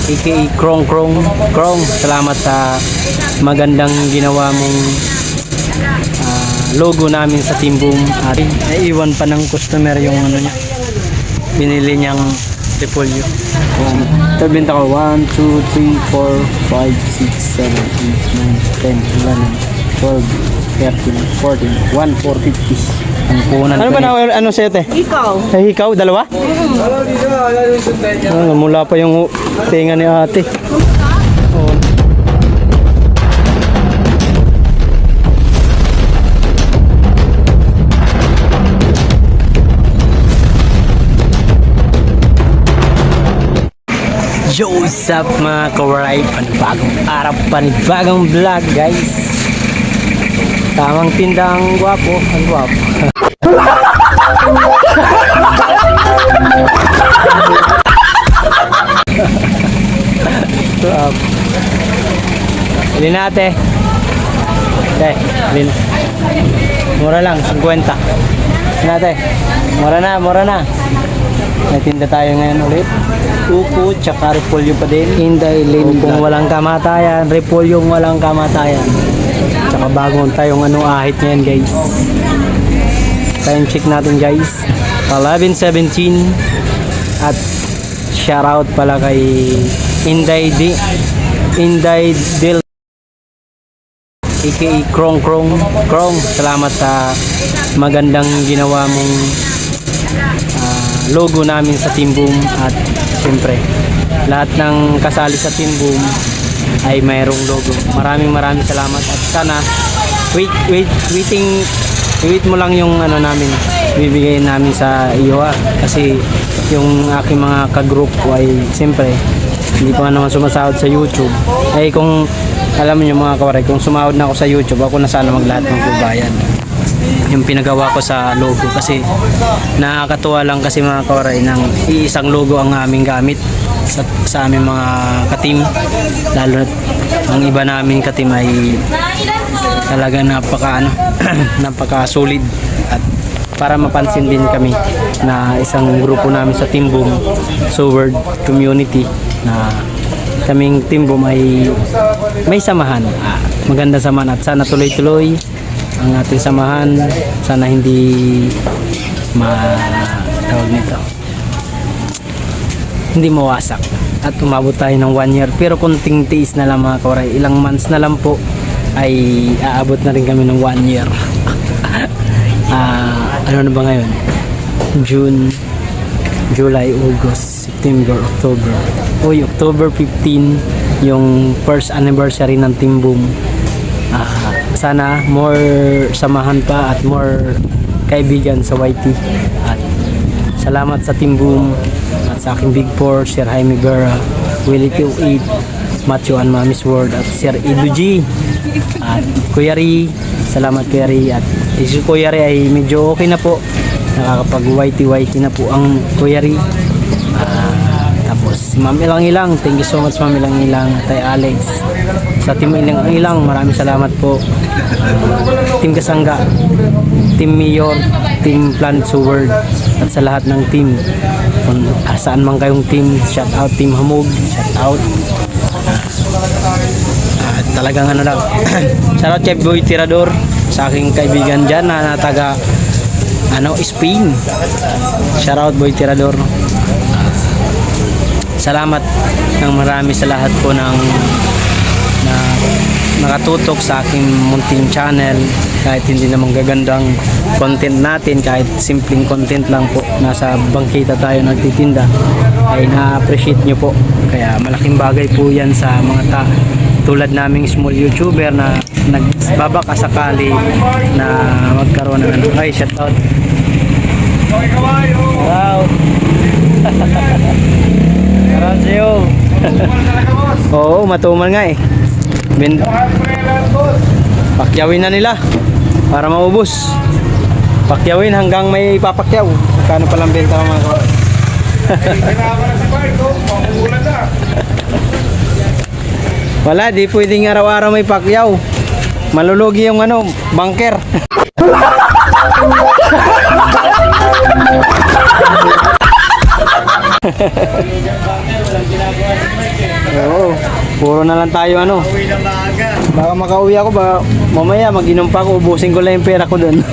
aka Krong, salamat sa magandang ginawa mong logo namin sa Team Boom. At naiwan pa ng customer yung ano niya, binili niyang repolyo. Ito binta ko 1, 2, 3, 4, 5, 6, 7, 8, 9, 10, 11, 12, 13, 14, 1,450. Ang punan. Ano ba na ano sa'yo, te? Ikaw. Eh, ikaw? Dalawa? Mula pa yung tinga ni ate. Oh. Yo, what's up mga kawaray? Panibagong araw, panibagong vlog guys. Tamang tindang gwapo, ang gwapo. Bilhin natin. Bilhin. Mura lang, 50. Bilhin natin. Mura na. Nagtinda tayo ngayon ulit. Upo, tsaka repolyo pa din. Inday Lane. Kung walang kamatayan, repolyo walang kamatayan. Tsaka bagong tayong ahit ngayon guys. Time check natin guys, 11:17. At shoutout pala kay Inday Del aka Krong, salamat sa magandang ginawa mong logo namin sa Team Boom. At siyempre lahat ng kasali sa Team Boom ay mayroong logo. Maraming salamat. At sana wait mo lang yung namin bibigay namin sa iyo, kasi yung aking mga kagroup ko ay siyempre hindi pa naman sumasahod sa YouTube. Ay kung alam niyo mga kawaray, kung sumahod na ako sa YouTube, ako na sana maglahat ng kubayan yung pinagawa ko sa logo. Kasi nakakatuwa lang kasi mga kawaray, ng iisang logo ang aming gamit sa aming mga ka-team, lalo ang iba namin ka-team ay talaga napaka solid. At para mapansin din kami na isang grupo namin sa Team Boom, Sword Community, na kaming Team Boom ay may samahan, maganda samahan. At sana tuloy-tuloy ang ating samahan, sana hindi hindi mawasak at umabot tayo ng 1 year. Pero kunting tiis na lang mga kawaray, ilang months na lang po ay aabot na rin kami ng 1 year. Ano na ba ngayon? June, July, August, September, October. October 15 yung first anniversary ng Team Boom. Sana more samahan pa at more kaibigan sa YT. At salamat sa Team Boom at sa aking Big Four, Sir Jaime Guerra, Willie T08, Matthew and Mami's World, at Sir Edu G at Kuya Ri. Salamat Kuya Ri. At si Kuya Ri ay medyo okay na po, nakakapag YT na po ang Kuya Ri. Tapos si Ma'am Ilang, thank you so much Ma'am Ilang, Tay Alex. Sa Team Ilang, maraming salamat po. Team Kasangga, Team Mayor, Team Planet Sword, at sa lahat ng team, kung saan man kayong team, shout out Team Hamog, shout out. Talagang lang shout out Chef Boy Tirador, sa aking kaibigan dyan na taga Spain. Shout out Boy Tirador. Salamat ng marami sa lahat po na nakatutok sa aking munting channel. Kahit hindi naman gagandang content natin, kahit simpleng content lang po, nasa bangkita tayo nagtitinda, ay na-appreciate nyo po. Kaya malaking bagay po yan sa mga tulad naming small YouTuber na nagbabaka sakali na magkaroon ng ay shoutout. Wow. Karasyo. Oo, matumal nga eh. Pakyawin na nila para maubos. Pakyawin hanggang may papakyaw. Kano palang benta mga kawan? Wala, di pwedeng araw-araw may pakyaw. Malulugi yung bunker. Oo. Puro na lang tayo ano. Uwi na maaga. Baka makauwi ako, baka mamaya mag-inom pa ako, ubusin ko lang yung pera ko doon.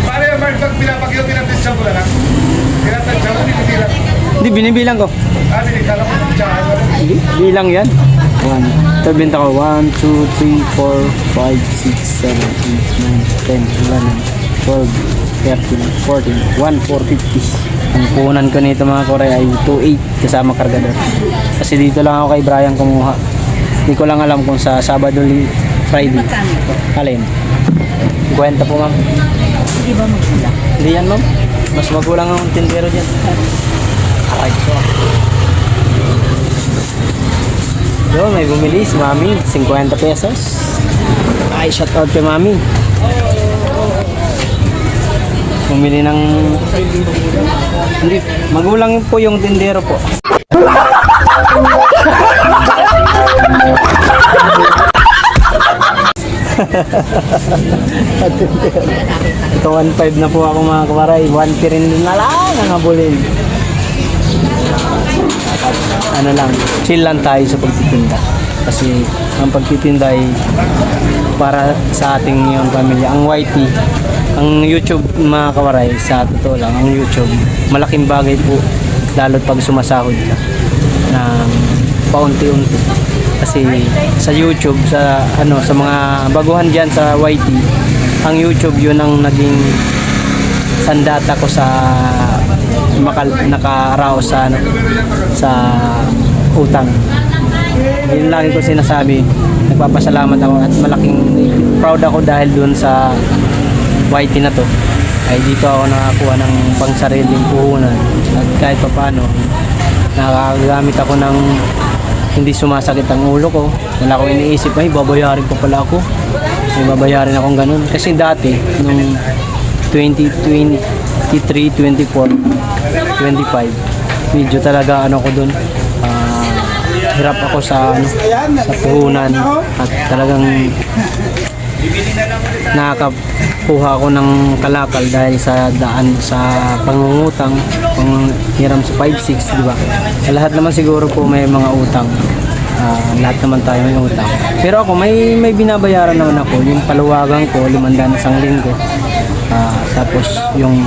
Paano yung Mark, pag pinapakyo, pinapitsa mo lang? Pinapitsa mo, binibila. Hindi, binibilang ko. Binikala mo, pitsahan mo. Bilang yan. 1. Ito benta ko. 1, 2, 3, 4, 5, 6, 7, 8, 9, 10, 11, 12, 13, 14, 1,450. Ang puhunan ko nito mga Korea ay 2,800 kasama kargador. Kasi dito lang ako kay Brian kumuha. Hindi ko lang alam kung sa Sabado, Friday. Alin? 50 po ma'am. Hindi ba magkulang? Hindi yan ma'am. Mas magulang ang tindero dyan. Alright po. Yo, may bumili si mami. 50 pesos. Ay, shout out kay mami. Bumili ng... Hindi, magulang po yung tindero po. Ito 1.5 na po ako mga kawaray. 1 rin na lang ang habulin. At ano lang, chill lang tayo sa pagtitinda. Kasi ang pagtitinda ay para sa ating yung pamilya. Ang YT, ang YouTube mga kawaray, sa totoo lang, ang YouTube, malaking bagay po lalo't pag sumasahod ka ng paunti-unti. Kasi sa YouTube, sa ano, sa mga baguhan diyan sa YT, ang YouTube yun ang naging sandata ko sa nakaraos sa ano, sa utang. Yun lagi ko sinasabi, nagpapasalamat ako at malaking proud ako dahil dun sa YT na to ay dito ako nakakuha ng pangsariling puhunan at kahit paano nakagamit ako ng hindi sumasakit ang ulo ko. Wala akong iniisip, ay babayarin pa pala ako, may babayarin akong ganun. Kasi dati nung 2023, 24, 25 medyo talaga ano ko dun, hirap ako sa ano, sa puhunan at talagang nakakakuha ako ng kalakal dahil sa daan sa pangungutang, panghiram sa 5-6, di ba? Lahat naman siguro po may mga utang. Lahat naman tayo may utang. Pero ako may binabayaran naman ako. Yung paluwagan ko 500 isang linggo. Tapos yung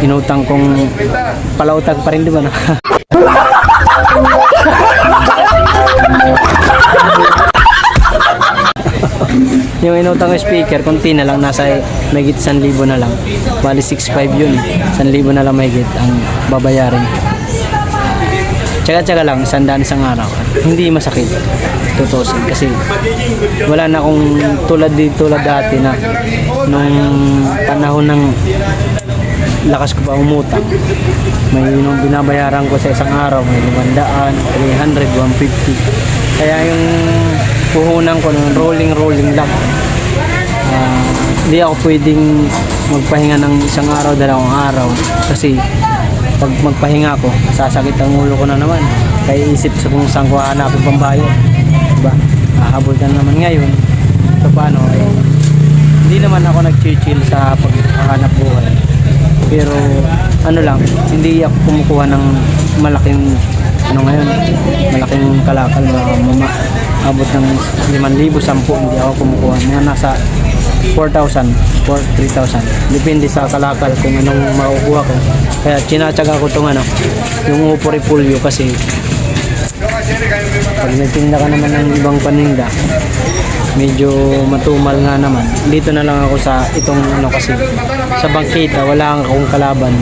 inutang kong palautang pa rin, di ba na? Yung inutang ko speaker, kunti na lang, nasa mahigit 1,000 na lang. Bali 6,500 yun. 1,000 na lang mahigit ang babayarin. Tsaga-tsaga lang, 100 isang araw. Hindi masakit. Tutusin. Kasi wala na akong tulad dati na nung panahon ng lakas ko pa umutang. May nung binabayaran ko sa isang araw, may 500, 300, 150. Kaya yung puhunan ko ng rolling lang. Hindi ako pwedeng magpahinga ng isang araw, 2 araw. Kasi pag magpahinga ko, sasakit ang ulo ko na naman. Kaya isip sa kung saan ko hanapin pambayad. Diba? Hahabol ka naman ngayon. So paano? Hindi naman ako nag-chill sa paghahanap buhay. Pero ano lang, hindi ako kumukuha ng malaking malaking kalakal na abot ng 5,000, 10,000, hindi ako kumukuha. Mga nasa 4,000, 3,000. Depende sa kalakal kung anong makukuha ko. Kaya tinatsaga ko itong yung upo repulyo kasi pag nagtinda ka naman ng ibang paninda, medyo matumal nga naman. Dito na lang ako sa itong kasi sa bangkita wala akong kalaban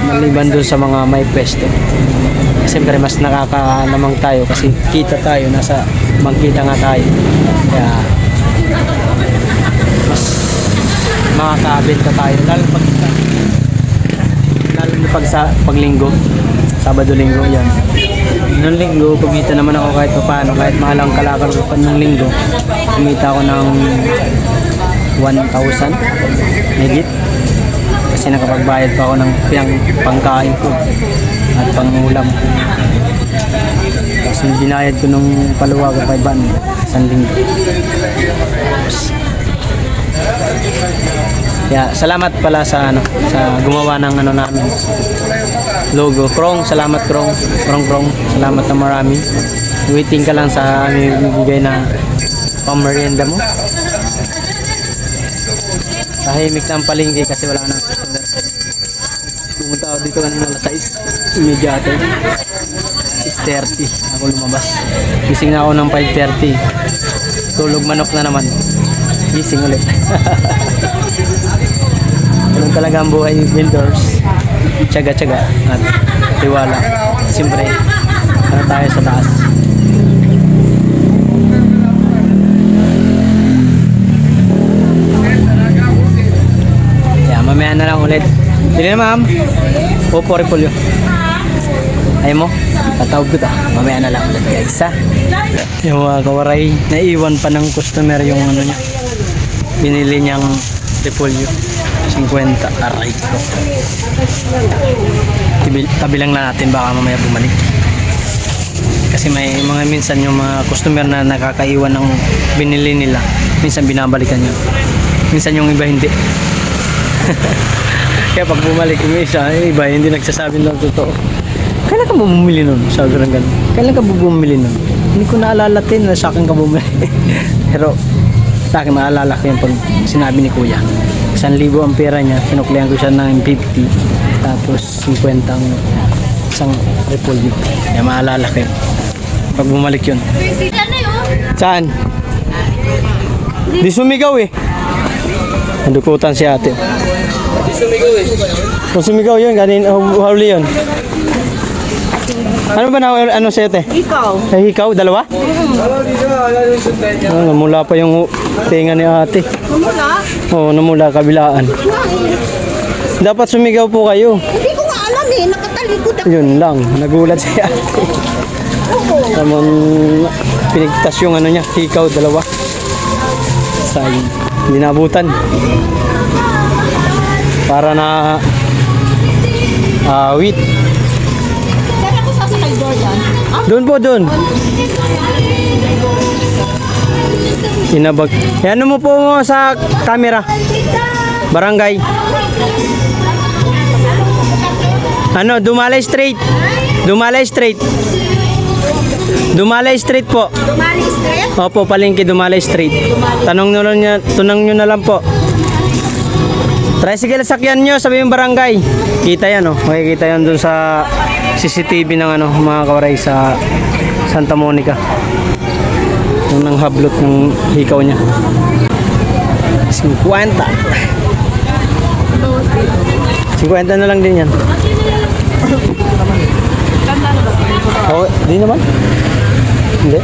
maliban dun sa mga may pwesto. Siyempre mas nakakanamang tayo kasi kita tayo, nasa bangkita nga tayo. Kaya mas makakabenta tayo lalo pag sa paglinggo, Sabado-Linggo yan. Noong linggo, kumita naman ako kahit paano, kahit mahalang kalakal ko pa ng linggo. Kumita ako ng 1,000 higit. Kasi nakapagbayad pa ako ng pangkain ko at pangulam. Tapos yung binayad ko nung paluwag 500 isang linggo. Kaya salamat pala sa sa gumawa ng namin. logo. Krong, salamat Krong. Krong, salamat na marami. Waiting ka lang sa bibigay na pang-merienda mo. Tahimik na ang palengke kasi wala nang customer. Pumunta ako dito kanina alas 6. Immediate. 6:30 ako lumabas. Gising na ako ng 5:30. Tulog manok na naman. Gising ulit. Ganun talaga ang buhay ng vendors. Tiyaga-tiyaga at tiwala. Siyempre, ano tayo sa taas. Yeah, mamaya na lang ulit. Dili na ma'am. Opo, repolyo. Ayaw mo? Tatawag ko ta. Mamaya na lang ulit guys ha. Yung mga kawaray, naiwan pa ng customer yung ano niya. Binili niyang repolyo. 50. Aray ko. Tabi lang natin baka mamaya bumalik. Kasi may mga minsan yung mga customer na nakakaiwan ng binili nila. Minsan binabalikan niya. Minsan yung iba hindi. Kaya pag bumalik yung iba hindi nagsasabi ng totoo. Kailan ka bumili nun? Sabi ko lang ganun. Kailan ka bumili nun? Hindi ko naalala din na sa akin ka bumili. Pero sa akin naalala ko yun pag sinabi ni kuya. 1,000 ang pera niya. Sinuklihan ko siya ng 50. Tapos 50 ang isang repolyo. Kaya maalala ko yun. Pag bumalik yun. Saan? Di sumigaw eh. Nadukutan si ate. Di sumigaw eh. Kung sumigaw yun, kanina huli yun. Ano ba na ano sa'yo te? Ikaw. Eh, ikaw? Dalawa? Namula pa yung tinga ni ate. Namula? Oo, namula kabilaan. Dapat sumigaw po kayo. Hindi ko nga alam eh. Nakatalikod ako. Yun lang, nagulat si ate. Tamang pinigtas yung ano niya, ikaw dalawa. Sayang, hindi naabutan. Para na awit. Saan ako sasakay, Jordan? Doon po, doon. Inabag. Ano mo po mo sa camera? Barangay. Ano, Dumalay Street. Dumalay Street. Dumalay Street po. Dumali Street? Opo, palengke Dumalay Street. Tanong nyo na lang po. Tricycle sakyan nyo, sabi yung barangay. Kita yan, oh. Makikita yan dun sa CCTV ng ano, mga kawaray sa Santa Monica. Yung nang hablot ng hikaw niya. 50. 50 na lang din yan. Oh, di naman. Hindi.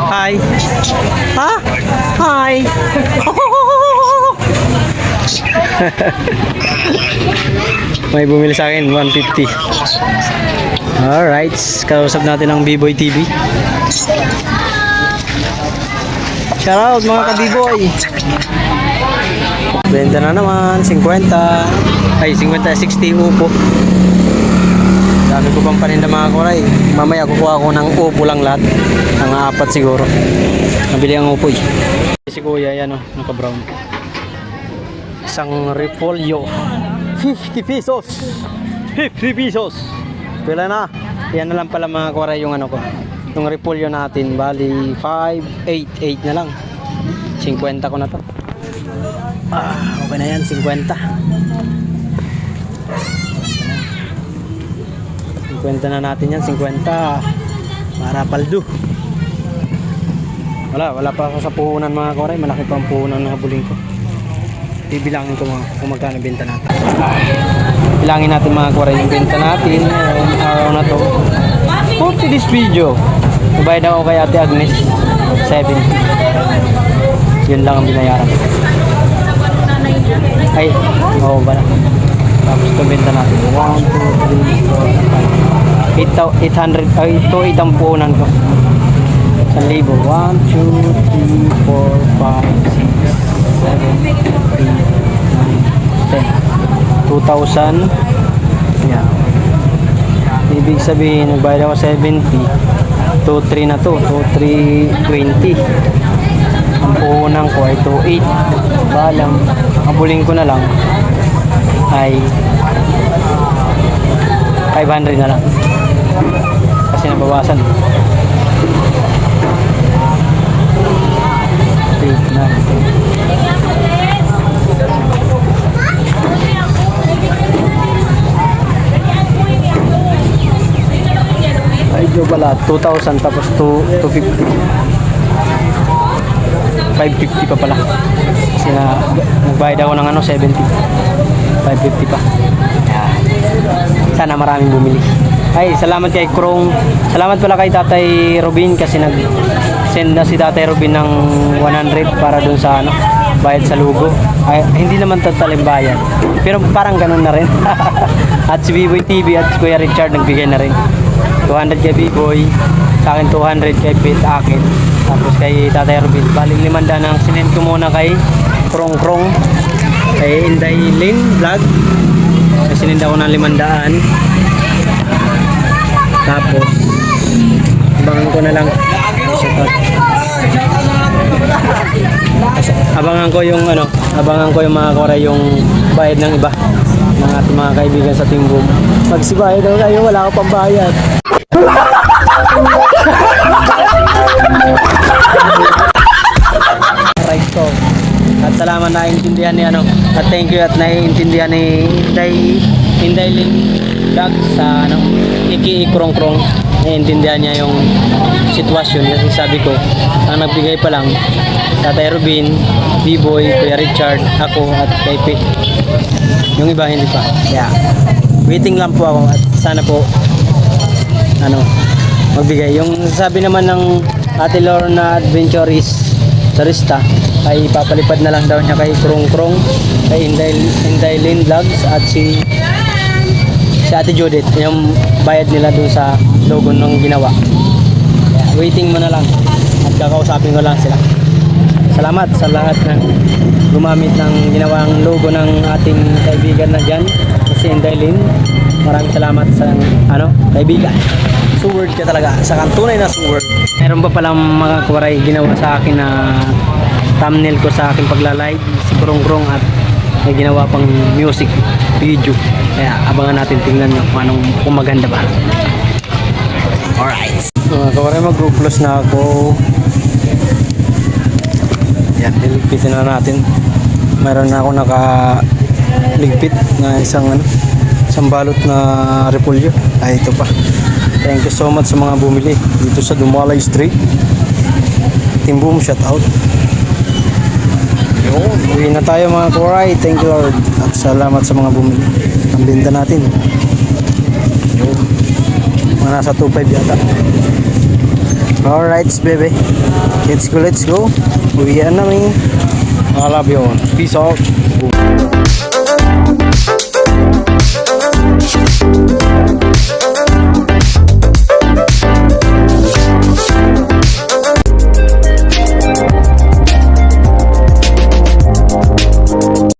Hi. Ha? Hi. May bumili sa akin 150. Alright, kausap natin ang B-Boy TV. Shoutout mga ka-B-Boy. Benta na naman 50. Ay 50, 60 upo. Dami ko pang paninda mga kuray. Mamaya kukuha ko ng upo lang lahat. Ang 4 siguro. Nabili ang upo eh. Si kuya yan o, naka-brown. Isang repolyo. 50 pesos. 50 pesos. Pila na. Yan na lang pala mga kuray yung ano ko. Yung repolyo natin. Bali 5, 8 na lang. 50 ko na to. Okay na yan, 50. 50 na natin yan, 50 para paldo. Wala pa ako sa puhunan mga koray. Malaki pa ang puhunan na habuling ko. Bibilangin ko kung magkano benta natin. Bilangin natin mga koray yung benta natin ngayong araw na to. For this video, nabayad ako kay Ate Agnes 70. Yun lang ang binayaran. Ay, oo ba na? Tapos ito benta natin 1, 2, 3, 4, 5 800, ay ito 8 ang puhunan ko 1,000 1, 2, 3, 4, 5, 6, 7, 8, 9, 10 2,000 yan. Ibig sabihin nagbayad ako 70 2,3 na to 2,320 ang puhunan ko ay 2,8 balang abuling ko na lang ay 500 na lang. Kasi nabawasan. Wait na. Ay, ito pala, 2,000 tapos 250. 550 pa pala. Kasi nagbayad ako ng 70. 550 pa. Yan. Sana maraming bumili. Ay, salamat kay Krong. Salamat pala kay Tatay Robin kasi nag-send na si Tatay Robin ng 100 para dun sa bayad sa lugo. Ay, hindi naman total yung bayad. Pero parang ganun na rin. At si B-Boy TV at si Kuya Richard nagbigay na rin. 200 kay B-Boy, sa akin 200 kay Pete akin. Tapos kay Tatay Robin, baling 500 ang sinend ko muna kay Krong Krong, kay Inday Lin Vlog. Sinend ako ng 500. Tapos abangan ko na lang. Abangan ko yung abangan ko yung mga kore yung bayad ng iba ng ating mga kaibigan sa Team Boom. Magsibayad daw kayo, wala akong pambayad. Right ko. At salamat na intindihan ni at thank you at naiintindihan ni Inday Lin Vlog sa Iki Krong Krong. Naiintindihan niya yung sitwasyon kasi sabi ko, ang nagbigay pa lang Tatay Robin, B-Boy, Kuya Richard, ako at kay P. Yung iba hindi pa. Yeah. Waiting lang po ako at sana po magbigay. Yung sabi naman ng Ate Lorna Adventurist Sarista ay papalipad na lang daw niya kay Krong Krong, kay Inday Lin Vlogs at si Ate Judith yung bayad nila dun sa logo nung ginawa. Kaya, waiting mo na lang at kakausapin ko lang sila. Salamat sa lahat na gumamit ng ginawang logo ng ating kaibigan na dyan, si Inday Lin. Maraming salamat sa kaibigan. Suword ka talaga, sa kantunay na suword. Meron pa palang mga kuwaray ginawa sa akin na thumbnail ko sa aking pagla-live, si Krong Krong, at may ginawa pang music video. Kaya abangan natin, tingnan nyo kung maganda ba. Alright. Mga kuwaray, mag-close na ako. Yan, niligpitin na natin. Meron na ako nakaligpit na isang balot na repolyo. Ay, ito pa. Thank you so much sa mga bumili dito sa Dumalay Street. Team Boom, shout out. Uwi na tayo mga kuray. Thank you Lord. At salamat sa mga bumili. Ang binta natin. Mga nasa 2.5 yata. Alright, baby. Let's go, let's go. Uwi na namin. I love you all. Peace out. Boom.